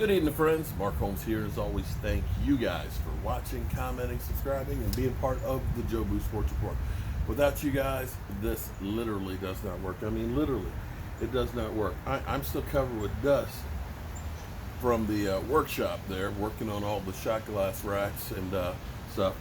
Good evening, friends. Mark Holmes here. As always, thank you guys for watching, commenting, subscribing, and being part of the Joe Boo Sports Report. Without you guys, this literally does not work. I mean, literally, it does not work. I'm still covered with dust from the workshop there, working on all the shot glass racks and stuff.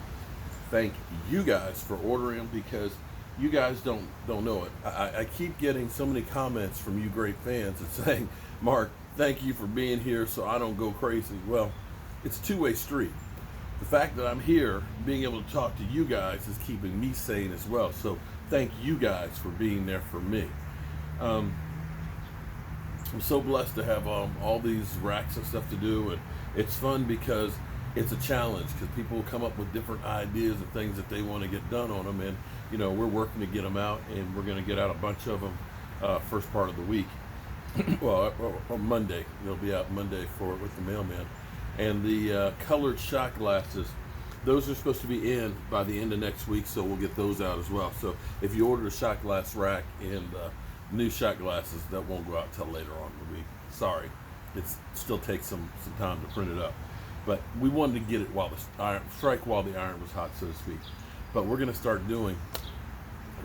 Thank you guys for ordering them because you guys don't know it. I keep getting so many comments from you great fans and saying, Mark, thank you for being here so I don't go crazy. Well, it's a two-way street. The fact that I'm here, being able to talk to you guys is keeping me sane as well. So thank you guys for being there for me. I'm so blessed to have all these racks and stuff to do, and it's fun because it's a challenge because people will come up with different ideas and things that they want to get done on them, and you know, we're working to get them out, and we're going to get out a bunch of them first part of the week. Well, on Monday. They'll be out Monday for it with the mailman. And the colored shot glasses, those are supposed to be in by the end of next week, so we'll get those out as well. So if you order a shot glass rack and new shot glasses, that won't go out till later on in the week. Sorry. It still takes some time to print it up. But we wanted to get it while the iron was hot, so to speak. But we're going to start doing,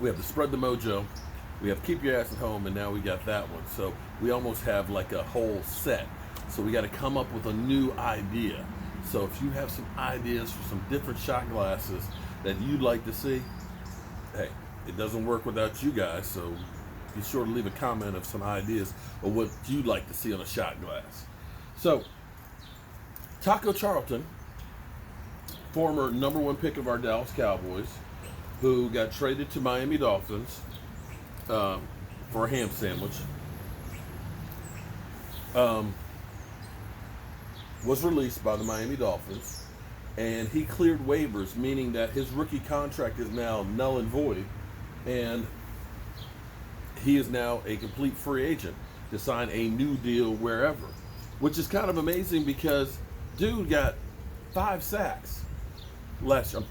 we have to Spread the Mojo, we have Keep Your Ass at Home, and now we got that one. So we almost have like a whole set. So we got to come up with a new idea. So if you have some ideas for some different shot glasses that you'd like to see, hey, it doesn't work without you guys. So be sure to leave a comment of some ideas of what you'd like to see on a shot glass. So Taco Charlton, former #1 pick of our Dallas Cowboys, who got traded to Miami Dolphins for a ham sandwich, was released by the Miami Dolphins, and he cleared waivers, meaning that his rookie contract is now null and void, and he is now a complete free agent to sign a new deal wherever, which is kind of amazing because dude got 5 sacks last year.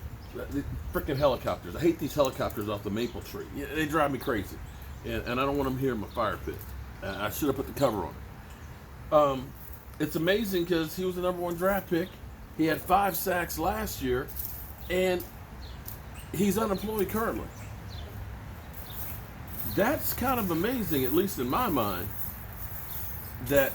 Freaking helicopters. I hate these helicopters off the maple tree. Yeah, they drive me crazy. And I don't want them here in my fire pit. I should have put the cover on it. It's amazing because he was the #1 draft pick. He had 5 sacks last year, and he's unemployed currently. That's kind of amazing, at least in my mind, that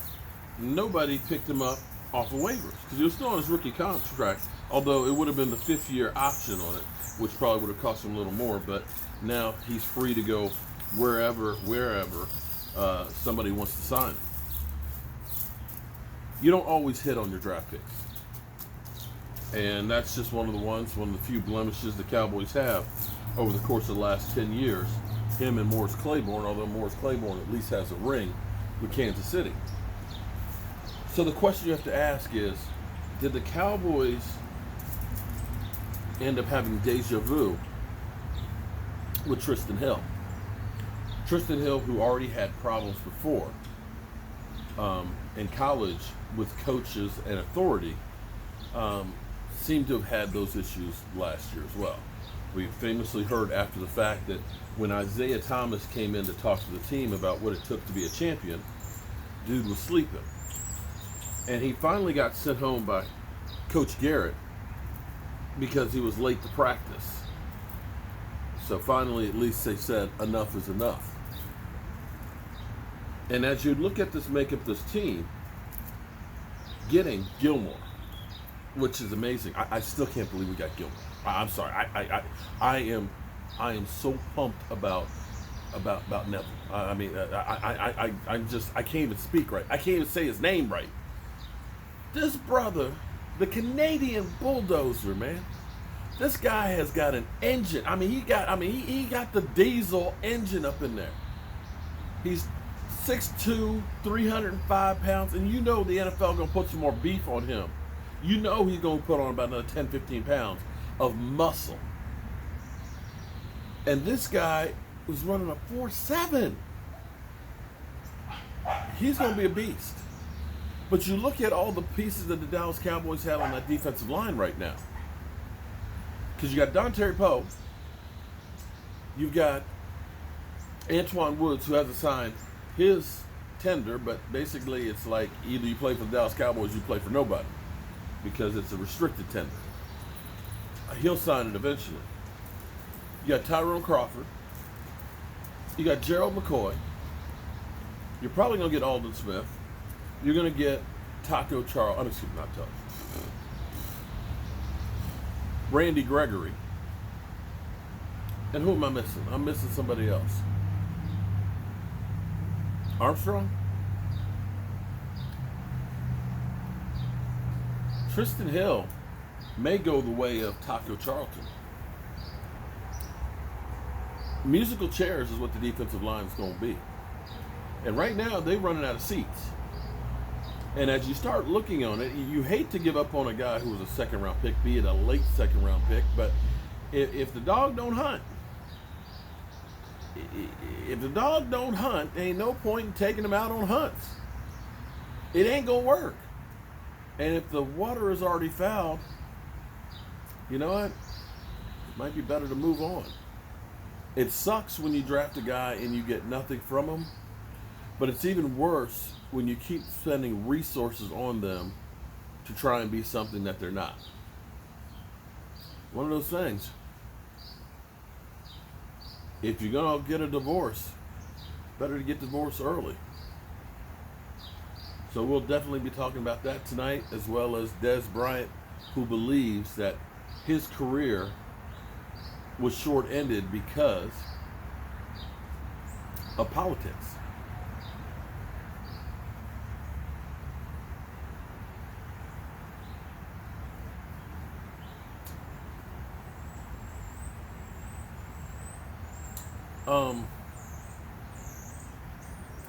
nobody picked him up off of waivers because he was still on his rookie contract, although it would have been the 5th-year option on it, which probably would have cost him a little more, but now he's free to go wherever somebody wants to sign him. You don't always hit on your draft picks, and that's just one of the few blemishes the Cowboys have over the course of the last 10 years, him and Morris Claiborne, although Morris Claiborne at least has a ring with Kansas City. So the question you have to ask is, did the Cowboys end up having deja vu with Tristan Hill? Tristan Hill, who already had problems before in college with coaches and authority, seemed to have had those issues last year as well. We famously heard after the fact that when Isaiah Thomas came in to talk to the team about what it took to be a champion, dude was sleeping. And he finally got sent home by Coach Garrett because he was late to practice. So finally, at least they said enough is enough. And as you look at make up this team, getting Gilmore, which is amazing. I still can't believe we got Gilmore. I'm sorry. I am so pumped about Neville. I mean, I can't even speak right. I can't even say his name right. This brother, the Canadian bulldozer, man. This guy has got an engine. I mean, he got the diesel engine up in there. He's 6'2", 305 pounds, and you know the NFL gonna put some more beef on him. You know he's gonna put on about another 10, 15 pounds of muscle. And this guy was running a 4.7. He's gonna be a beast. But you look at all the pieces that the Dallas Cowboys have on that defensive line right now. Because you got Dontari Poe, you've got Antoine Woods, who hasn't signed his tender, but basically it's like either you play for the Dallas Cowboys or you play for nobody because it's a restricted tender. He'll sign it eventually. You got Tyrone Crawford. You got Gerald McCoy. You're probably going to get Aldon Smith. You're going to get Taco Charles. Oh, excuse me, not Taco. Randy Gregory. And who am I missing? I'm missing somebody else. Armstrong? Tristan Hill may go the way of Taco Charlton. Musical chairs is what the defensive line is going to be. And right now, they're running out of seats. And as you start looking on it, you hate to give up on a guy who was a second-round pick, be it a late second-round pick, but if the dog don't hunt, there ain't no point in taking him out on hunts. It ain't going to work. And if the water is already fouled, you know what? It might be better to move on. It sucks when you draft a guy and you get nothing from him, but it's even worse when you keep spending resources on them to try and be something that they're not. One of those things. If you're going to get a divorce, better to get divorced early. So we'll definitely be talking about that tonight, as well as Dez Bryant, who believes that his career was short-ended because of politics.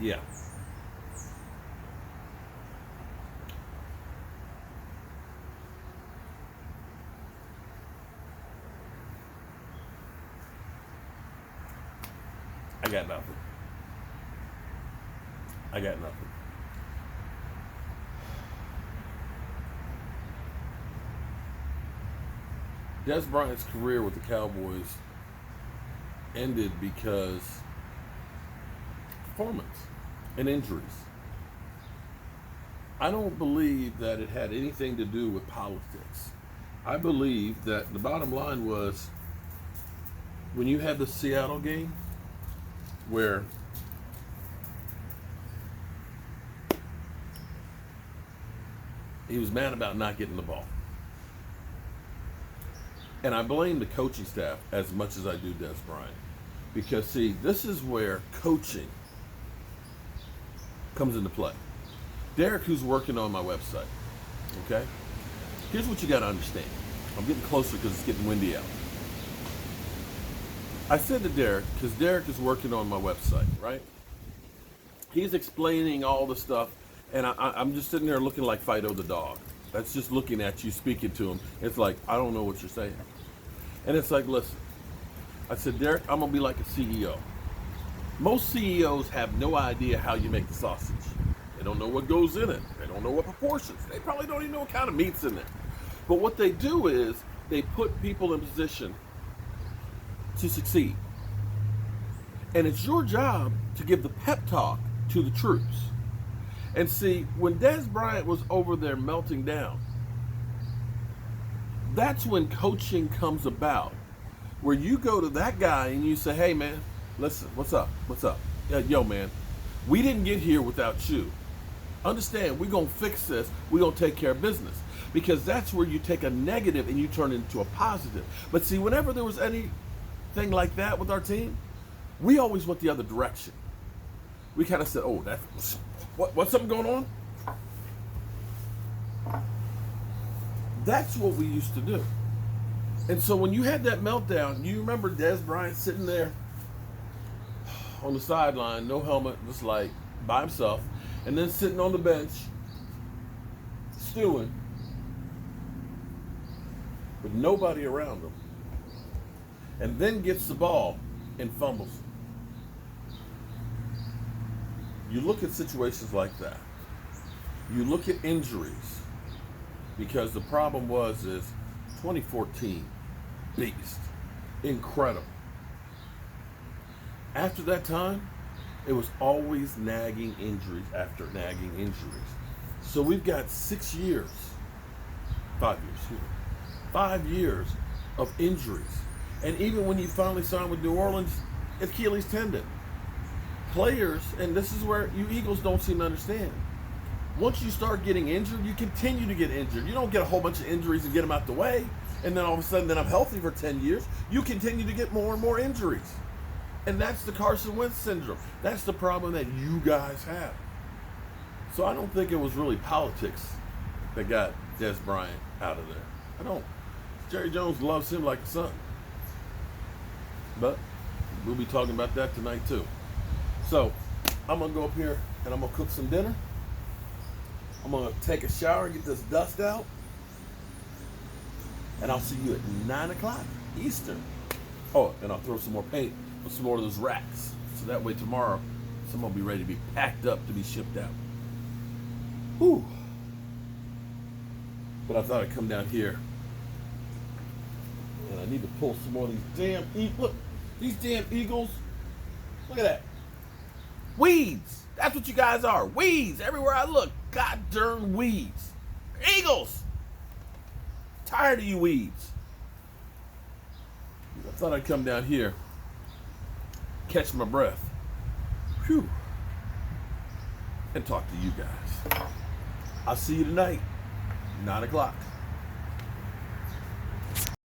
Yeah. I got nothing. Dez Bryant's career with the Cowboys ended because performance and injuries. I don't believe that it had anything to do with politics. I believe that the bottom line was when you had the Seattle game where he was mad about not getting the ball. And I blame the coaching staff as much as I do Dez Bryant. Because, see, this is where coaching comes into play. Derek, who's working on my website, okay? Here's what you got to understand. I'm getting closer because it's getting windy out. I said to Derek, because Derek is working on my website, right? He's explaining all the stuff, and I'm just sitting there looking like Fido the dog. That's just looking at you, speaking to him. It's like, I don't know what you're saying. And it's like, listen, I said, Derek, I'm going to be like a CEO. Most CEOs have no idea how you make the sausage. They don't know what goes in it. They don't know what proportions. They probably don't even know what kind of meat's in there. But what they do is they put people in position to succeed. And it's your job to give the pep talk to the troops. And see, when Dez Bryant was over there melting down, that's when coaching comes about. Where you go to that guy and you say, hey man, listen, what's up? Yo man, we didn't get here without you. Understand, we're going to fix this. We're going to take care of business. Because that's where you take a negative and you turn it into a positive. But see, whenever there was anything like that with our team, we always went the other direction. We kind of said, oh, what's something going on? That's what we used to do. And so when you had that meltdown, you remember Dez Bryant sitting there on the sideline, no helmet, just like by himself, and then sitting on the bench, stewing, with nobody around him, and then gets the ball and fumbles. You look at situations like that. You look at injuries, because the problem is 2014, beast, incredible. After that time, It was always nagging injuries after nagging injuries. So we've got 6 years, 5 years, 5 years of injuries. And even when he finally signed with New Orleans, Achilles tendon. Players, and this is where you Eagles don't seem to understand. Once you start getting injured, you continue to get injured. You don't get a whole bunch of injuries and get them out the way, and then all of a sudden, then I'm healthy for 10 years. You continue to get more and more injuries. And that's the Carson Wentz syndrome. That's the problem that you guys have. So I don't think it was really politics that got Des Bryant out of there. I don't. Jerry Jones loves him like a son. But we'll be talking about that tonight too. So I'm going to go up here and I'm going to cook some dinner. I'm going to take a shower and get this dust out. And I'll see you at 9 o'clock Eastern. Oh, and I'll throw some more paint on some more of those racks. So that way tomorrow, some will be ready to be packed up to be shipped out. Whew. But I thought I'd come down here. And I need to pull some more of these damn Eagles. Look, these damn Eagles. Look at that. Weeds. That's what you guys are. Weeds. Everywhere I look. God darn weeds. Eagles. Tired of you weeds. I thought I'd come down here. Catch my breath. Whew. And talk to you guys. I'll see you tonight. 9 o'clock.